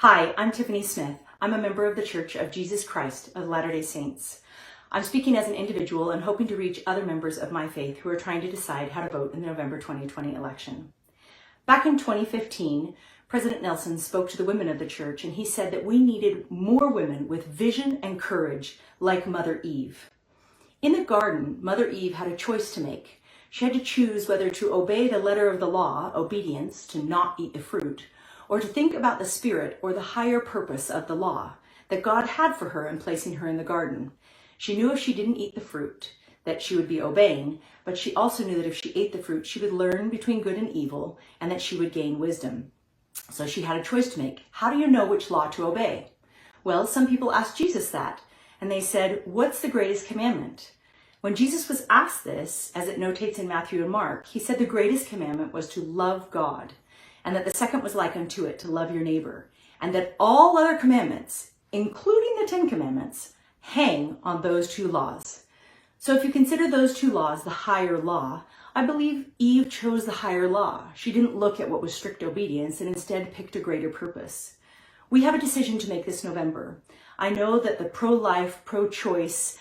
Hi, I'm Tiffany Smith. I'm a member of the Church of Jesus Christ of Latter-day Saints. I'm speaking as an individual and hoping to reach other members of my faith who are trying to decide how to vote in the November 2020 election. Back in 2015, President Nelson spoke to the women of the church, and he said that we needed more women with vision and courage like Mother Eve. In the garden, Mother Eve had a choice to make. She had to choose whether to obey the letter of the law, obedience, to not eat the fruit, or to think about the spirit or the higher purpose of the law that God had for her in placing her in the garden. She knew if she didn't eat the fruit that she would be obeying, but she also knew that if she ate the fruit, she would learn between good and evil and that she would gain wisdom. So she had a choice to make. How do you know which law to obey? Well, some people asked Jesus that, and they said, "What's the greatest commandment?" When Jesus was asked this, as it notates in Matthew and Mark, he said the greatest commandment was to love God, and that the second was like unto it, to love your neighbor, and that all other commandments, including the 10 Commandments, hang on those two laws. So if you consider those two laws the higher law, I believe Eve chose the higher law. She didn't look at what was strict obedience and instead picked a greater purpose. We have a decision to make this November. I know that the pro-life, pro-choice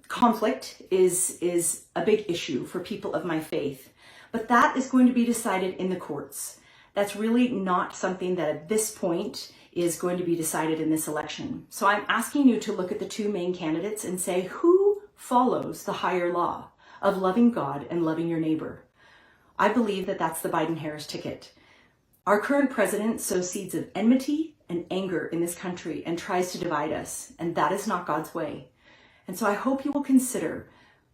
conflict is a big issue for people of my faith, but that is going to be decided in the courts. That's really not something that at this point is going to be decided in this election. So I'm asking you to look at the two main candidates and say, who follows the higher law of loving God and loving your neighbor? I believe that that's the Biden-Harris ticket. Our current president sows seeds of enmity and anger in this country and tries to divide us, and that is not God's way. And so I hope you will consider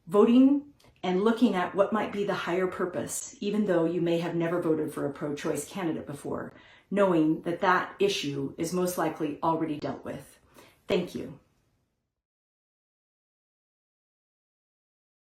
voting and looking at what might be the higher purpose, even though you may have never voted for a pro-choice candidate before, knowing that that issue is most likely already dealt with. Thank you.